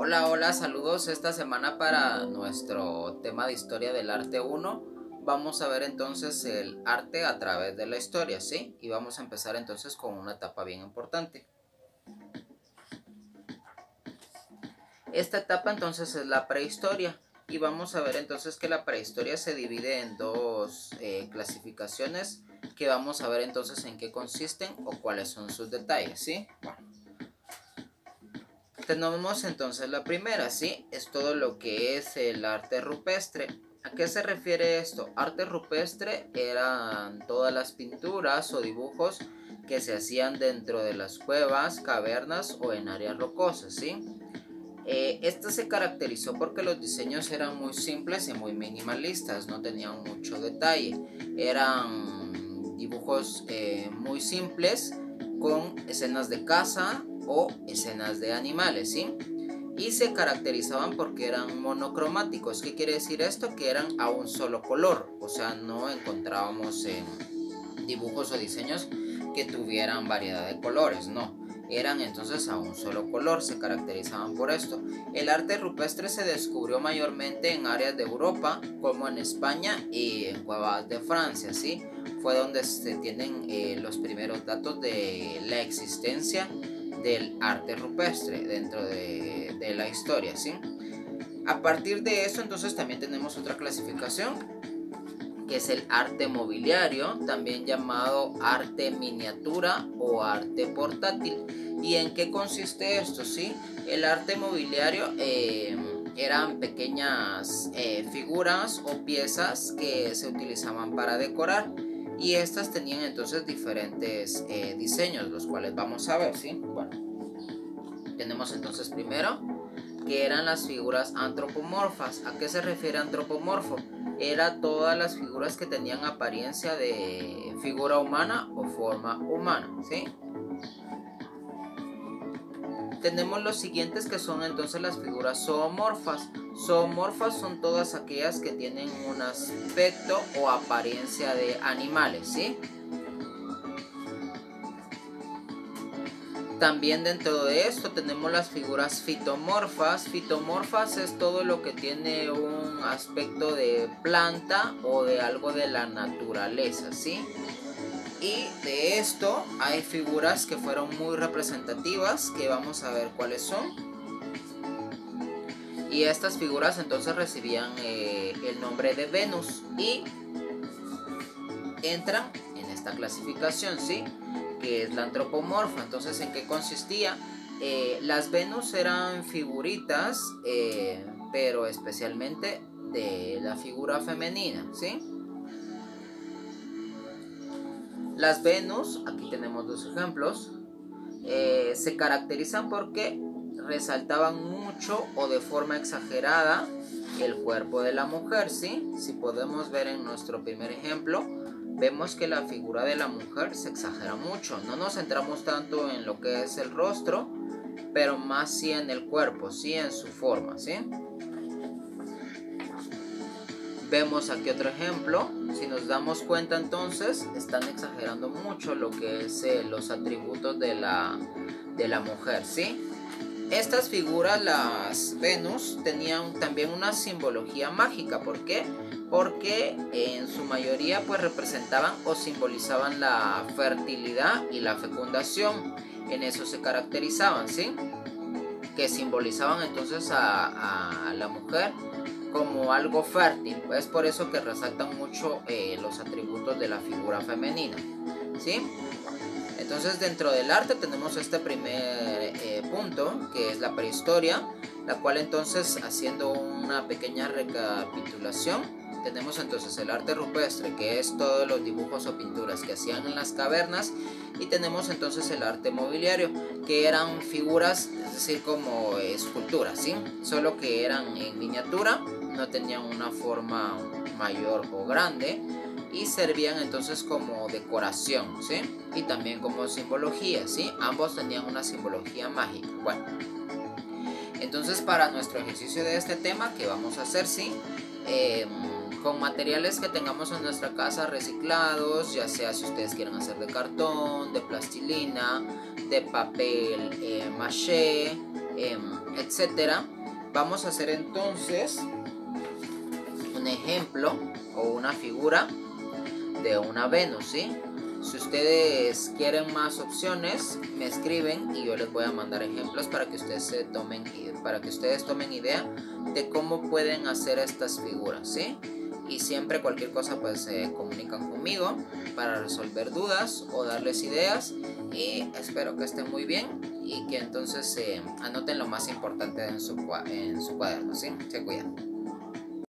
Hola, hola, saludos. Esta semana para nuestro tema de historia del arte 1 vamos a ver entonces el arte a través de la historia, ¿sí? Y vamos a empezar entonces con una etapa bien importante. Esta etapa entonces es la prehistoria y vamos a ver entonces que la prehistoria se divide en dos clasificaciones que vamos a ver entonces en qué consisten o cuáles son sus detalles, ¿sí? Bueno. Tenemos entonces la primera, ¿sí? Es todo lo que es el arte rupestre. ¿A qué se refiere esto? Arte rupestre eran todas las pinturas o dibujos que se hacían dentro de las cuevas, cavernas o en áreas rocosas, ¿sí? Esta se caracterizó porque los diseños eran muy simples y muy minimalistas, no tenían mucho detalle. Eran dibujos muy simples con escenas de caza o escenas de animales, ¿sí? Y se caracterizaban porque eran monocromáticos. ¿Qué quiere decir esto? Que eran a un solo color, o sea, no encontrábamos dibujos o diseños que tuvieran variedad de colores, no. Eran entonces a un solo color, se caracterizaban por esto. El arte rupestre se descubrió mayormente en áreas de Europa, como en España y en cuevas de Francia, ¿sí? Fue donde se tienen los primeros datos de la existencia del arte rupestre dentro de la historia, ¿sí? A partir de eso entonces también tenemos otra clasificación que es el arte mobiliario, también llamado arte miniatura o arte portátil. ¿Y en qué consiste esto? ¿Sí? El arte mobiliario eran pequeñas figuras o piezas que se utilizaban para decorar y estas tenían entonces diferentes diseños, los cuales vamos a ver, ¿sí? Bueno, tenemos entonces primero que eran las figuras antropomorfas. ¿A qué se refiere antropomorfo? Era todas las figuras que tenían apariencia de figura humana o forma humana, ¿sí? Tenemos los siguientes que son entonces las figuras zoomorfas. Zoomorfas son todas aquellas que tienen un aspecto o apariencia de animales, ¿sí? También dentro de esto tenemos las figuras fitomorfas. Fitomorfas es todo lo que tiene un aspecto de planta o de algo de la naturaleza, ¿sí? Y de esto hay figuras que fueron muy representativas, que vamos a ver cuáles son. Y estas figuras entonces recibían el nombre de Venus y entran en esta clasificación, ¿sí? Que es la antropomorfa. Entonces, ¿en qué consistía? Las Venus eran figuritas, pero especialmente de la figura femenina, ¿sí? Las Venus, aquí tenemos dos ejemplos, se caracterizan porque resaltaban mucho o de forma exagerada el cuerpo de la mujer, ¿sí? Si podemos ver en nuestro primer ejemplo, vemos que la figura de la mujer se exagera mucho. No nos centramos tanto en lo que es el rostro, pero más sí en el cuerpo, sí en su forma, ¿sí? Vemos aquí otro ejemplo. Si nos damos cuenta entonces, están exagerando mucho lo que es los atributos de la mujer, ¿sí? Estas figuras, las Venus, tenían también una simbología mágica. ¿Por qué? Porque en su mayoría pues representaban o simbolizaban la fertilidad y la fecundación. En eso se caracterizaban, ¿sí? Que simbolizaban entonces a la mujer como algo fértil. Es por eso que resaltan mucho los atributos de la figura femenina, ¿sí? Entonces dentro del arte tenemos este primer punto, que es la prehistoria, la cual entonces, haciendo una pequeña recapitulación, tenemos entonces el arte rupestre, que es todos los dibujos o pinturas que hacían en las cavernas, y tenemos entonces el arte mobiliario, que eran figuras, es decir, como esculturas, ¿sí? Solo que eran en miniatura, no tenían una forma mayor o grande, y servían entonces como decoración, ¿sí? Y también como simbología, ¿sí? Ambos tenían una simbología mágica. Bueno, entonces para nuestro ejercicio de este tema, ¿qué vamos a hacer? ¿Sí? Con materiales que tengamos en nuestra casa reciclados, ya sea si ustedes quieren hacer de cartón, de plastilina, de papel maché, etcétera. Vamos a hacer entonces un ejemplo o una figura de una Venus, ¿sí? Si ustedes quieren más opciones, me escriben y yo les voy a mandar ejemplos para que ustedes tomen idea de cómo pueden hacer estas figuras, ¿sí? Y siempre cualquier cosa pues se comunican conmigo para resolver dudas o darles ideas, y espero que estén muy bien y que entonces anoten lo más importante en su cuaderno, ¿sí? Se cuidan.